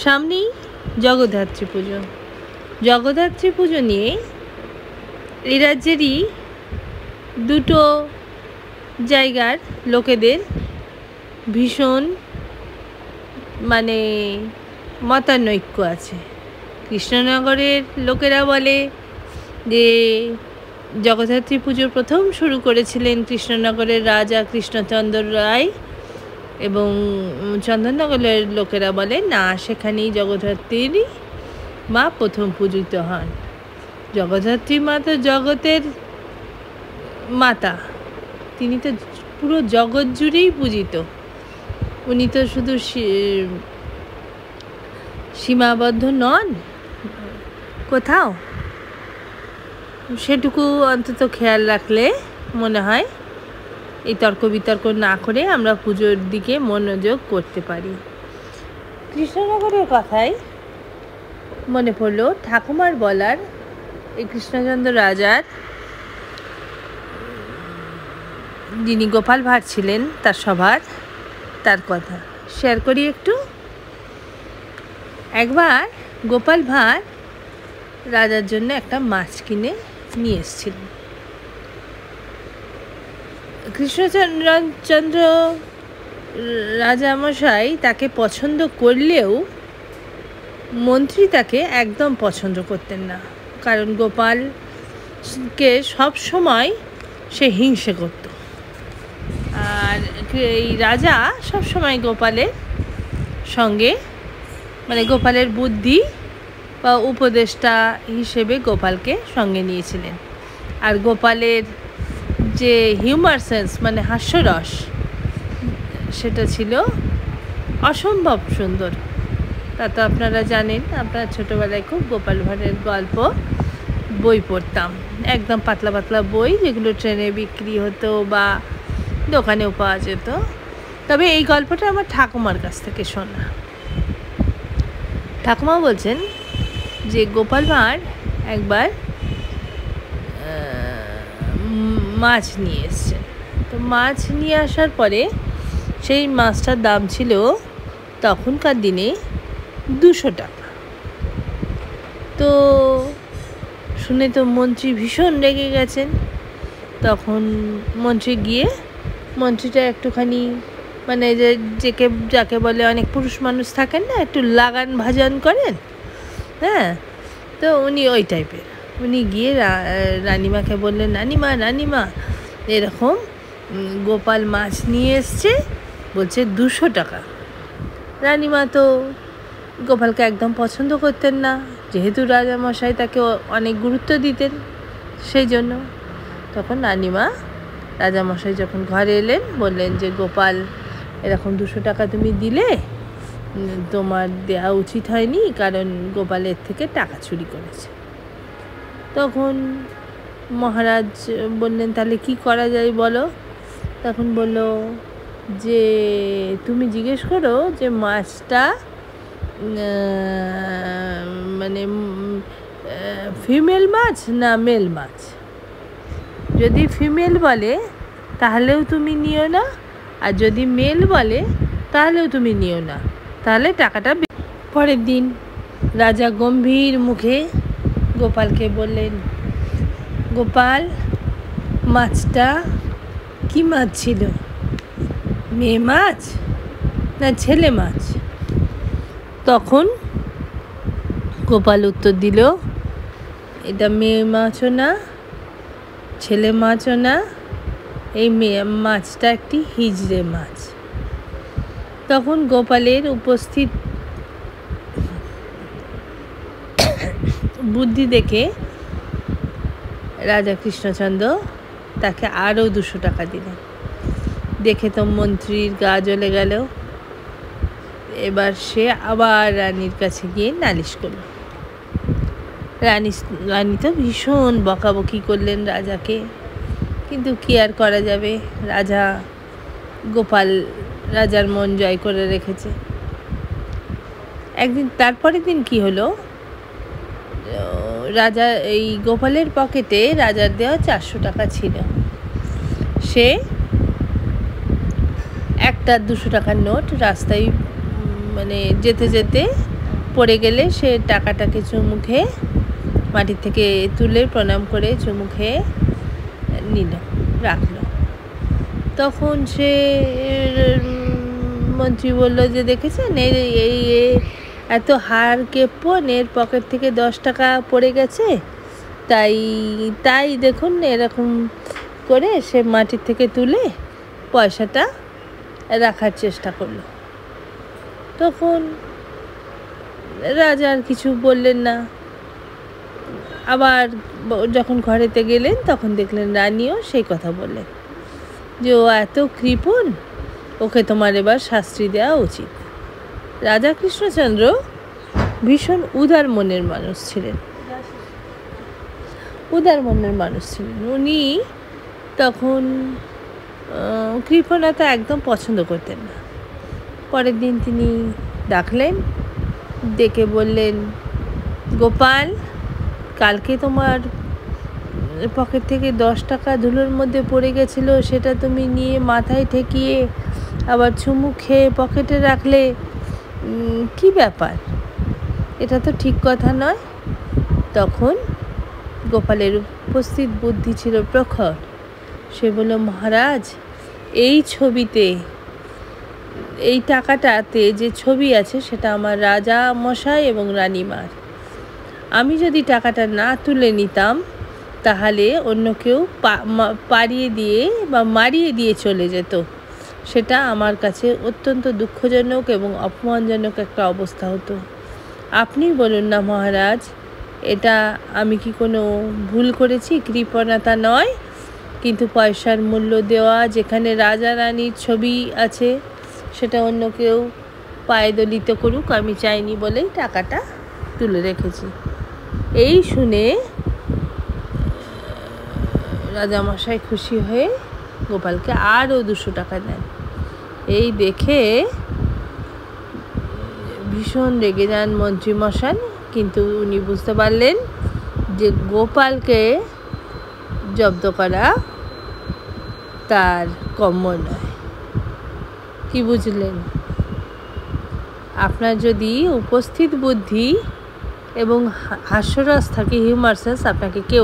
সামনেই জগদ্ধাত্রী পুজো। জগদ্ধাত্রী পুজো নিয়ে এই রাজ্যেরই দুটো জায়গার লোকেদের ভীষণ মতানৈক্য আছে। কৃষ্ণনগরের লোকেরা বলে যে জগদ্ধাত্রী পুজো প্রথম শুরু করেছিলেন কৃষ্ণনগরের রাজা কৃষ্ণচন্দ্র রায়, এবং চন্দননগরের লোকেরা বলে না, সেখানেই জগদ্ধাত্রীরই মা প্রথম পূজিত হন। জগদ্ধাত্রী মা তো জগতের মাতা, তিনি তো পুরো জগৎ জুড়েই পূজিত। উনি তো শুধু সীমাবদ্ধ নন কোথাও, সেটুকু অন্তত খেয়াল রাখলে মনে হয় এই তর্ক বিতর্ক না করে আমরা পুজোর দিকে মনোযোগ করতে পারি। কৃষ্ণনগরের কথাই মনে পড়লো ঠাকুমার বলার এই কৃষ্ণচন্দ্র রাজার, যিনি গোপাল ভাঁড় ছিলেন তার সভার, তার কথা শেয়ার করি একটু। একবার গোপাল ভাঁড় রাজার জন্য একটা মাছ কিনে নিয়ে এসেছিলেন। কৃষ্ণচন্দ্র রাজামশাই তাকে পছন্দ করলেও মন্ত্রী তাকে একদম পছন্দ করতেন না, কারণ গোপালকে সব সময় সে হিংসে করত। আর এই রাজা সব সময় গোপালের সঙ্গে গোপালের বুদ্ধি বা উপদেষ্টা হিসেবে গোপালকে সঙ্গে নিয়েছিলেন। আর গোপালের যে হিউমার সেন্স হাস্যরস, সেটা ছিল অসম্ভব সুন্দর। তা তো আপনারা জানেন, আপনারা ছোটোবেলায় খুব গোপাল ভাঁড়ের গল্প বই পড়তাম, একদম পাতলা পাতলা বই, যেগুলো ট্রেনে বিক্রি হতো বা দোকানেও পাওয়া যেত। তবে এই গল্পটা আমার ঠাকুমার কাছ থেকে শোনা। ঠাকুমা বলছেন যে গোপাল ভাঁড় একবার মাছ নিয়ে এসছেন। তো মাছ নিয়ে আসার পরে সেই মাছটার দাম ছিল তখনকার দিনে 200 টাকা। তো শুনে তো মন্ত্রী ভীষণ রেগে গেছেন। তখন মন্ত্রী গিয়ে, মন্ত্রীটা একটুখানি যাকে বলে অনেক পুরুষ মানুষ থাকেন না, একটু লাগান ভাজান করেন, হ্যাঁ, তো উনি ওই টাইপের। উনি গিয়ে রানীমাকে বললেন, রানীমা এরকম গোপাল মাছ নিয়ে এসছে, বলছে 200 টাকা। রানীমা তো গোপালকে একদম পছন্দ করতেন না, যেহেতু রাজামশাই তাকে অনেক গুরুত্ব দিতেন, সেই জন্য। তখন রাজামশাই যখন ঘরে এলেন, বললেন যে গোপাল এরকম 200 টাকা তুমি দিলে, তোমার দেওয়া উচিত হয়নি, কারণ গোপালের থেকে টাকা চুরি করেছে। তখন মহারাজ বললেন, তাহলে কি করা যায় বলো? তখন বলল যে তুমি জিজ্ঞেস করো যে মাছটা ফিমেল মাছ না মেল মাছ। যদি ফিমেল বলে তাহলেও তুমি নিও না, আর যদি মেল বলে তাহলেও তুমি নিও না, তাহলে টাকাটা। পরের দিন রাজা গম্ভীর মুখে গোপালকে বললেন, গোপাল, মাছটা কি মাছ ছিল? মেয়ে মাছ না ছেলে মাছ? তখন গোপাল উত্তর দিল, এটা মেয়ে মাছও না, ছেলে মাছও না, এই মাছটা একটি হিজড়ে মাছ। তখন গোপালের উপস্থিত বুদ্ধি দেখে রাজা কৃষ্ণচন্দ্র তাকে আরও 200 টাকা দিলেন। দেখে তো মন্ত্রীর গা জ্বলে গেল। এবার সে আবার রানীর কাছে গিয়ে নালিশ করল। রানী তো ভীষণ বকাবকি করলেন রাজাকে, কিন্তু কি আর করা যাবে, রাজার মন জয় করে রেখেছে। একদিন তারপরের দিন কি হলো, রাজা এই গোপালের পকেটে রাজার দেওয়া 400 টাকা ছিল। সে একটা 200 টাকার নোট রাস্তায় যেতে যেতে পড়ে গেলে সে টাকাটাকে চুমু খেয়ে মাটির থেকে তুলে প্রণাম করে চুমু খেয়ে নিল, রাখলো। তখন সে মন্ত্রী বলল যে দেখেছেন এই এত হার কেপন, এর পকেট থেকে 10 টাকা পড়ে গেছে, তাই দেখুন এরকম করে সে মাটির থেকে তুলে পয়সাটা রাখার চেষ্টা করলো। তখন রাজা আর কিছু বললেন না। আবার যখন ঘরেতে গেলেন তখন দেখলেন রানীও সেই কথা বললেন যে ও এত কৃপণ, ওকে তোমার এবার শাস্তি দেওয়া উচিত। রাজা কৃষ্ণচন্দ্র ভীষণ উদার মনের মানুষ ছিলেন, উনি তখন কৃপণতা একদম পছন্দ করতেন না। পরের দিন তিনি ডাকলেন, ডেকে বললেন, গোপাল, কালকে তোমার পকেট থেকে 10 টাকা ধুলোর মধ্যে পড়ে গেছিল, সেটা তুমি নিয়ে মাথায় ঠেকিয়ে আবার চুমু খেয়ে পকেটে রাখলে, কি ব্যাপার? এটা তো ঠিক কথা নয়। তখন গোপালের উপস্থিত বুদ্ধি ছিল প্রখর। সে বলল, মহারাজ, এই ছবিতে, এই টাকাটাতে যে ছবি আছে সেটা আমার রাজা মশাই এবং রানীমার। আমি যদি টাকাটা না তুলে নিতাম তাহলে অন্য কেউ পাড়িয়ে দিয়ে বা মারিয়ে দিয়ে চলে যেত। সেটা আমার কাছে অত্যন্ত দুঃখজনক এবং অপমানজনক একটা অবস্থা হতো। আপনি বলুন না মহারাজ, এটা আমি কি কোনো ভুল করেছি? কৃপণতা নয়, কিন্তু পয়সার মূল্য দেওয়া, যেখানে রাজা রানীর ছবি আছে সেটা অন্য কেউ পায়ে দলিত করুক আমি চাইনি বলেই টাকাটা তুলে রেখেছি। এই শুনে রাজামশাই খুশি হয়ে গোপালকে আরও 200 টাকা দেন। এই দেখে ভীষণ রেগে যান মন্ত্রীমশাই, কিন্তু উনি বুঝতে পারলেন যে গোপালকে জব্দ করা তার কম্য নয়। কি বুঝলেন? আপনার যদি উপস্থিত বুদ্ধি এবং হাস্যরস থাকে, হিউমার সেন্স, আপনাকে কেউ